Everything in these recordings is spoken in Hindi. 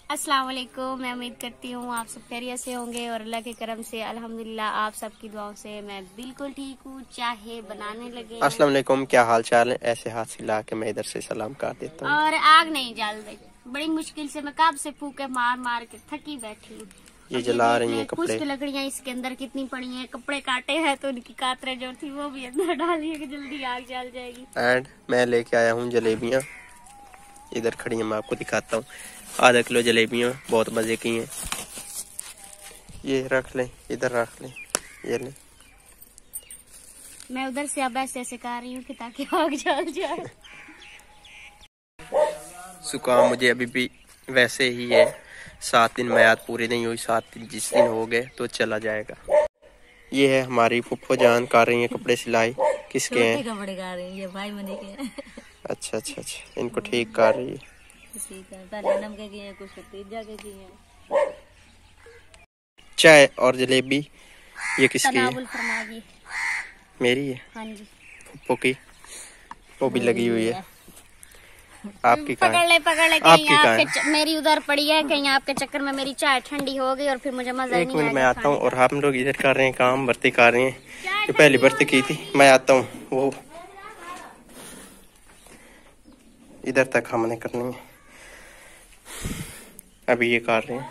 अस्सलाम वालेकुम। मैं उम्मीद करती हूँ आप सब खैरियत से होंगे और अल्लाह के करम से अल्हम्दुलिल्लाह आप सबकी दुआओं से मैं बिल्कुल ठीक हूँ। चाहे बनाने लगे। अस्सलाम वालेकुम, क्या हाल चाल है? ऐसे हाथ से ला के मैं इधर से सलाम कर देता हूँ। और आग नहीं जल रही, बड़ी मुश्किल से मैं कब से फूके मार मार के थकी बैठी हूँ। ये जला रही है कपड़े। कुछ लकड़ियाँ इसके अंदर कितनी पड़ी हैं, कपड़े काटे हैं तो उनकी कातरे जो थी वो भी अंदर डाली है कि जल्दी आग जल जाएगी। एंड मैं लेके आया हूँ जलेबियाँ, इधर खड़ी हैं, मैं आपको दिखाता हूँ। आधा किलो जलेबियाँ, बहुत मजे की हैं। ये रख लें, इधर रख लें, ये लें। मैं उधर से अब ऐसे ऐसे कर रही हूँ कि ताकि आग जल जाए। जुकाम मुझे अभी भी वैसे ही है। 7 दिन म्याद पूरी नहीं हुई, 7 दिन जिस दिन हो गए तो चला जाएगा। ये है हमारी फुफ्फो जान, कर रही है कपड़े सिलाई। किसके हैं? कपड़े कर रही है, ये भाई मनी के हैं। अच्छा, इनको ठीक कर रही है। कुछ किए। चाय और जलेबी ये किसकी है? मेरी है। हाँ जी, फुफ्फो की, वो भी लगी हुई है। आपकी पकड़ ले आपकी आपके मेरी उधर पड़ी है, कहीं आपके चक्कर में मेरी चाय ठंडी हो गई और फिर मुझे मजा नहीं। 1 मिनट मैं आता हूँ। और हम लोग इधर कर रहे हैं काम, बर्ती कर रहे हैं। ये पहली बर्ती की थी, मैं आता हूँ। वो इधर तक हमने करनी है, अभी ये कर रहे हैं।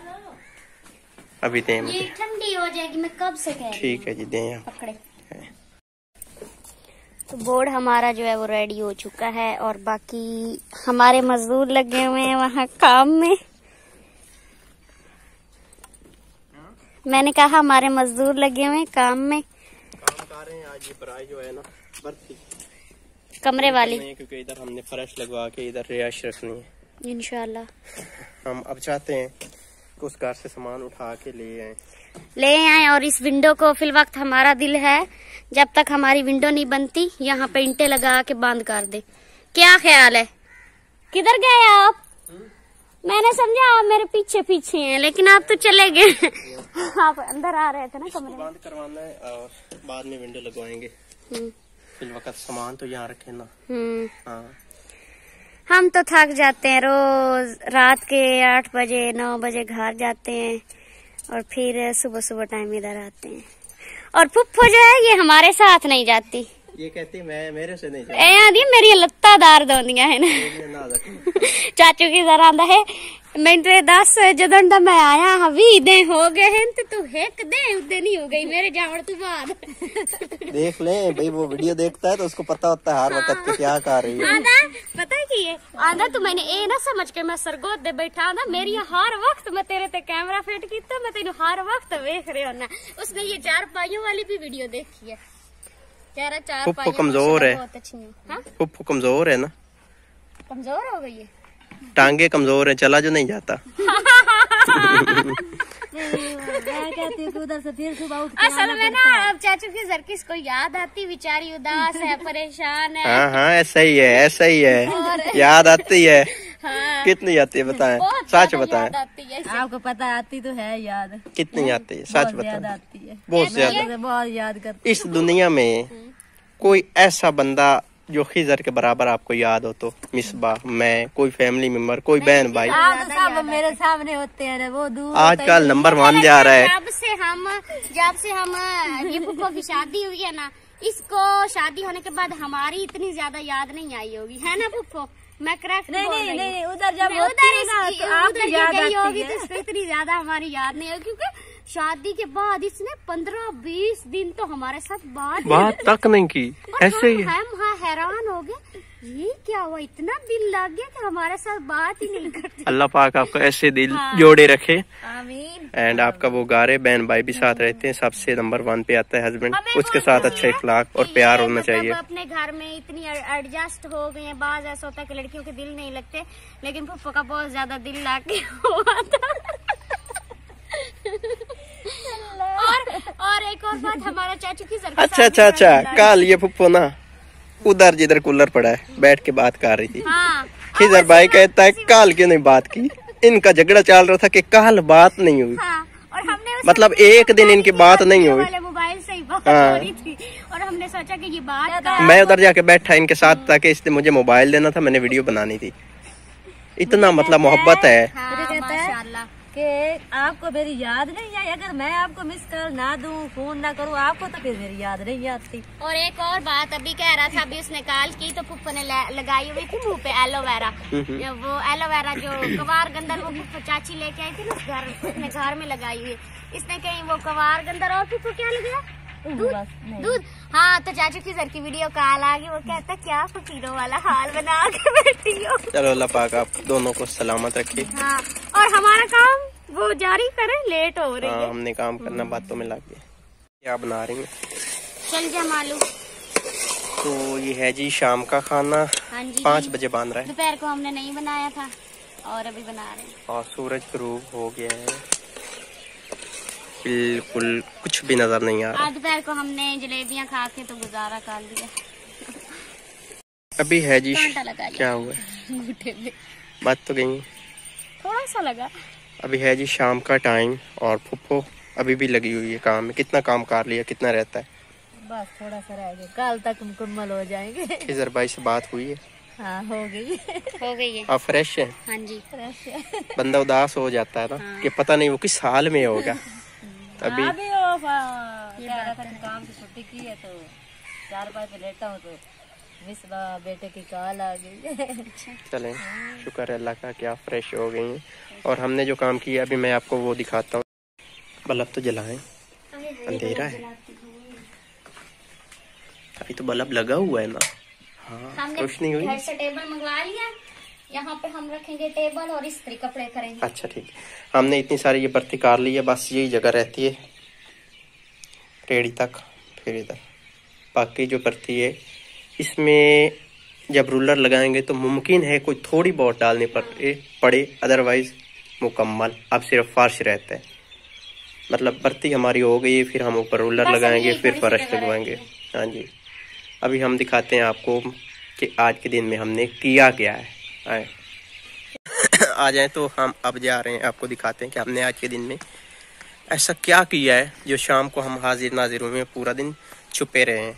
अभी दें मुझे, ये ठंडी हो जाएगी, मैं कब से कह रही हूँ। ठीक है जी, दें आप। पकड़े। तो बोर्ड हमारा जो है वो रेडी हो चुका है और बाकी हमारे मजदूर लगे हुए हैं वहाँ काम में। मैंने कहा हमारे मजदूर लगे हुए हैं काम में, काम कर रहे हैं। आज ये बराई जो है ना, बर्ती कमरे वाली, क्योंकि इधर हमने फर्श लगवा के इधर रिहाइश रखनी है इंशाल्लाह। हम अब चाहते हैं कि उस घर से सामान उठा के ले आए और इस विंडो को फिल वक्त हमारा दिल है जब तक हमारी विंडो नहीं बनती यहाँ पे ईंटें लगा के बंद कर दे। क्या ख्याल है? किधर गए आप? मैंने समझा आप मेरे पीछे पीछे हैं, लेकिन आप तो चले गए। आप अंदर आ रहे थे ना कमरे में। बंद करवाना है और बाद में विंडो लगवाएंगे। फिल वक्त सामान तो यहाँ रखे ना। हाँ, हम तो थक जाते हैं, रोज रात के 8 बजे 9 बजे घर जाते हैं और फिर सुबह टाइम इधर आते हैं। और फुफ्फो जो है ये हमारे साथ नहीं जाती, ये कहती मैं मेरे से नहीं जाती। मेरी लत्तादार दोंदिया है ना। चाचू की जरा आंदा है, मैं तेरे 10 जदों मैं आया हाँ 20 दिन हो गए हैं तो तू एक दे उदे नहीं हो गई मेरे जावड़ तू बाद। देख ले भाई, वो वीडियो देखता है तो उसको पता होता है हर वक्त के क्या कर रही है। आंदा पता है की है, आंदा तू मैंने ए ना समझ के मैं सरगोद दे बैठा, आंदा मेरी हर वक्त मैं तेरे ते कैमरा फिट किया, मैं तेन हर वक्त वेख रहे होना। उसने ये 4 पाइयों वाली भी वीडियो देखी है। कह रहा 4 पाइयों कमजोर है, बहुत अच्छी है। फुफ्फो कमजोर है ना, कमजोर हो गई है, टांगे कमजोर है, चला जो नहीं जाता। उधर से फिर सुबह उठ असल में ना अब चाचू की जरकिस को याद आती, बेचारी उदास है, परेशान है। हाँ, ऐसा ही है, याद आती है। हाँ। कितनी आती है बताएं, सच बताएं। आपको पता आती तो है याद, कितनी आती है सच बताएं? आती है, बहुत ज्यादा, बहुत याद करती। इस दुनिया में कोई ऐसा बंदा जो खिजर के बराबर आपको याद हो तो मिसबा, मैं, कोई फैमिली मेंबर, कोई बहन भाई, सब मेरे सामने होते हैं। वो दूर आजकल नंबर 1 जा रहा है। जब से हम ये फुफ्फो की शादी हुई है ना, इसको शादी होने के बाद हमारी इतनी ज्यादा याद नहीं आई होगी, है ना फुफ्फो? मैं करेक्ट नहीं, उधर जब उधर गई होगी तो इसको इतनी ज्यादा हमारी याद नहीं होगी, क्योंकि शादी के बाद इसने 15-20 दिन तो हमारे साथ बात तक नहीं की। ऐसे ही हम हैरान हो गए, ये क्या हुआ, इतना दिल लग गया कि हमारे साथ बात ही नहीं करते। अल्लाह पाक आपको ऐसे दिल जोड़े रखे। आमीन। एंड आपका वो गारे बहन भाई भी साथ रहते हैं, सबसे नंबर 1 पे आता है हस्बैंड, उसके साथ अच्छा इखलाक और प्यार होना चाहिए। अपने घर में इतनी एडजस्ट हो गए हैं, बाज ऐसा होता है कि लड़कियों के दिल नहीं लगते, लेकिन फुफ्फो का बहुत ज्यादा दिल लग गया हुआ था। और एक और बात, हमारा चाचू की अच्छा, कल ये फुफ्फो ना उधर जिधर कूलर पड़ा है बैठ के बात कर रही थी। खिजर भाई कहता है कल क्यों नहीं बात की? इनका झगड़ा चल रहा था कि कल बात नहीं हुई। और हमने मतलब एक दिन इनकी बात नहीं हुई। मोबाइल से ही बात हो रही थी और हमने सोचा कि ये बात मैं उधर जाके बैठा इनके साथ ताकि इसने मुझे मोबाइल देना था, मैंने वीडियो बनानी थी। इतना मतलब मोहब्बत है। माशाल्लाह। आपको मेरी याद नहीं आई? अगर मैं आपको मिस कॉल ना दूं, फोन ना करूं आपको, तो फिर मेरी याद नहीं आती। और एक और बात, अभी कह रहा था, अभी उसने कॉल की तो पुप्पो ने लगाई हुई थी मुंह पे एलोवेरा। वो एलोवेरा जो कवार गंदर वो पुप्पो चाची लेके आई थी ना अपने घर में लगाई हुई। इसने कहीं वो कवार गंदर और पुप्पो क्या लगा? दूध। हाँ, तो चाचू की सर की वीडियो कॉल आ गई। वो कहता क्या फकीरों वाला हाल बना के बैठी हो। चलो अल्लाह पाक आप दोनों को सलामत रखे। हाँ, और हमारा काम वो जारी करें, लेट हो रही है। हमने काम करना बातों में लग गए। क्या बना रही हैं? चल जा मालूम। तो ये है जी शाम का खाना। हाँ जी, 5 बजे बन रहा है। दोपहर को हमने नहीं बनाया था और अभी बना रहे हैं। और सूरज ग्रूब हो गया है, बिल्कुल कुछ भी नजर नहीं आ रहा। दोपहर को हमने जलेबियां खा के तो गुजारा कर लिया। अभी है जी लगा क्या हुआ? बात तो गई, थोड़ा सा लगा। अभी है जी शाम का टाइम और फुप्पो अभी भी लगी हुई है काम में। कितना काम कर लिया, कितना रहता है? बस थोड़ा सा रह गया, कल तक मुकम्मल हो जाएंगे। खिजर भाई से बात हुई है? हाँ, हो गई है। आप फ्रेश है? हाँ जी, फ्रेश है। बंदा उदास हो जाता है ना। हाँ। कि पता नहीं वो किस हाल में होगा। अभी ये कह रहा था कि काम की छुट्टी की है तो 4-5 पे लेटा हूँ, तो मिस बेटे की कॉल आ गई। चलें, शुक्र है अल्लाह का कि आप फ्रेश हो गई हैं। और हमने जो काम किया अभी मैं आपको वो दिखाता हूँ। बल्ब तो जलाएं, अंधेरा है। अभी तो बल्ब लगा हुआ है ना। हाँ, रोशनी हुई। घर से टेबल मंगवा लिया, यहाँ पे हम रखेंगे टेबल और इस्त्री कपड़े करेंगे। अच्छा ठीक है। हमने इतनी सारी ये बर्ती कार ली है, बस यही जगह रहती है रेडी तक, फिर इधर बाकी जो बर्ती है इसमें जब रूलर लगाएंगे तो मुमकिन है कोई थोड़ी बहुत डालने पड़े, अदरवाइज मुकम्मल अब सिर्फ फर्श रहता है। मतलब बर्ती हमारी हो गई, फिर हम ऊपर रूलर लगाएंगे, फिर फर्श लगवाएंगे। हाँ जी, अभी हम दिखाते हैं आपको कि आज के दिन में हमने किया क्या है। आए आ जाए तो हम अब जा रहे हैं, आपको दिखाते हैं कि हमने आज के दिन में ऐसा क्या किया है जो शाम को हम हाजिर नाजिरों में पूरा दिन छुपे रहे हैं।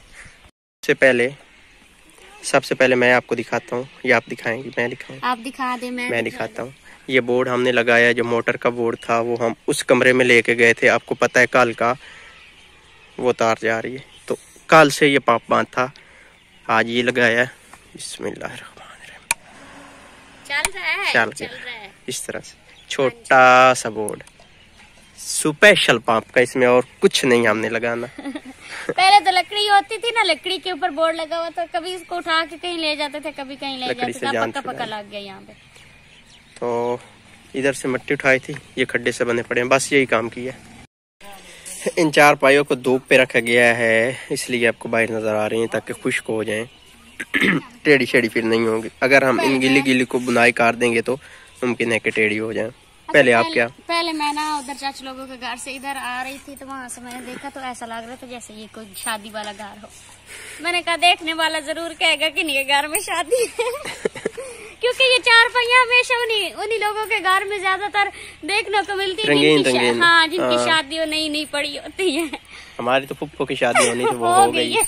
सबसे पहले मैं आपको दिखाता हूँ, या आप दिखाएंगे? मैं दिखाऊँ? आप दिखा दे। मैं दिखाता हूँ। ये बोर्ड हमने लगाया, जो मोटर का बोर्ड था वो हम उस कमरे में लेके गए थे। आपको पता है कल का वो तार जा रही है, तो कल से ये पाप बांध था, आज ये लगाया है। बिस्मिल्लाह चल रहा है इस तरह से छोटा सा बोर्ड, स्पेशल पंप का, इसमें और कुछ नहीं हमने लगाना। पहले तो लकड़ी होती थी ना, लकड़ी के ऊपर बोर्ड लगा हुआ था, कभी इसको उठा के कहीं ले जाते थे, कभी कहीं ले जाते थे। पक्का लग गया यहाँ पे। तो इधर से मिट्टी उठाई थी, ये खड्डे से बने पड़े हैं, बस यही काम किया। इन 4 पाइयों को धूप पे रखा गया है, इसलिए आपको बाहर नजर आ रही है ताकि खुश्क हो जाएं। टेढ़ी शेढ़ी फिर नहीं होगी। अगर हम इन गिली को बुनाई कर देंगे तो मुमकिन है कि टेढ़ी हो जाए। पहले मैं ना उधर चाचू लोगों के घर से इधर आ रही थी, तो वहाँ से मैंने देखा तो ऐसा लग रहा था जैसे ये कोई शादी वाला घर हो। मैंने कहा देखने वाला जरूर कहेगा कि नहीं घर में शादी है। क्योंकि ये 4 पहिया हमेशा उन्हीं लोगों के घर में ज्यादातर देखने को मिलती है। हाँ, जिनकी शादी नहीं पड़ी होती है। हमारी तो फुप्पो की शादी होनी तो वो हो गई है।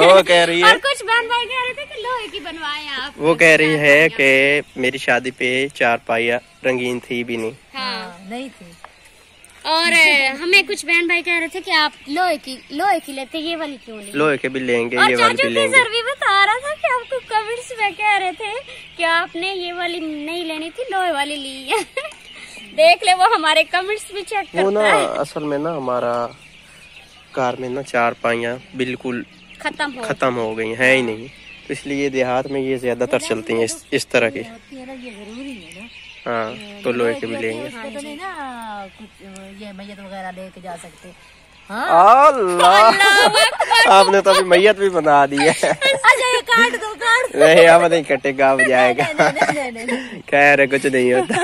वो कह रही है, और कुछ बहन भाई कह रहे थे कि लोहे की बनवाए आप। वो कह रही है कि मेरी शादी पे 4 पाइया रंगीन थी भी नहीं। हाँ, नहीं थी। और हमें कुछ बहन भाई कह रहे थे कि आप लोहे की लेते, ये वाली क्यों नहीं? लोहे के भी लेंगे, और ये वाली भी लेंगे। सर भी बता रहा था कि आपको कमेंट्स में कह रहे थे कि आपने ये वाली नहीं लेनी थी, लोहे वाली ली है। देख ले, वो हमारे कमेंट्स भी चेक करता है। असल में ना हमारा कार में ना 4 पाइयाँ बिल्कुल खत्म हो गई है ही नहीं, तो इसलिए देहात में ये ज्यादातर चलती हैं इस तरह की। हाँ, तो लोहे के भी लेंगे। तो नहीं ना कुछ ये मैयत वगैरह लेके जा सकते। अल्लाह, आपने तो अभी मैयत भी बना दी है। काट दो। नहीं, अब नहीं कटेगा, अब जाएगा। खैर कुछ नहीं होता,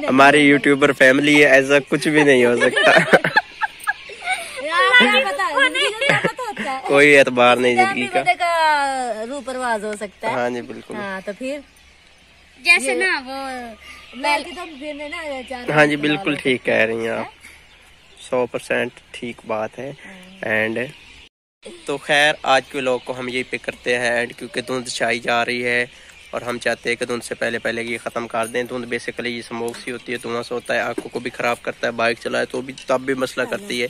हमारी यूट्यूबर फैमिली है, ऐसा कुछ भी नहीं हो सकता। कोई एतबार नहीं जिंदगी का, रूह परवाज हो सकता है। हाँ जी बिल्कुल। हाँ, तो फिर जैसे ना वो हाँ जी बिल्कुल ठीक कह रही हैं आप, 100% ठीक बात है। एंड तो खैर आज के लोग को हम यही पे करते हैं एंड, क्योंकि धुंध छाई जा रही है और हम चाहते हैं कि धुंध से पहले पहले ये ख़त्म कर दें। धुंध बेसिकली ये स्मोक सी होती है, धुआं से होता है, आंखों को भी ख़राब करता है, बाइक चलाए तो भी तब भी मसला करती है।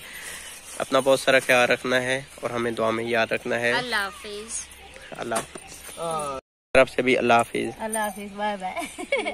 अपना बहुत सारा ख्याल रखना है और हमें दुआ में याद रखना है। अल्लाह हाफिज। अल्लाह हाफिज। तरफ से भी अल्लाह हाफिज। अल्लाह हाफिज, बाय बाय।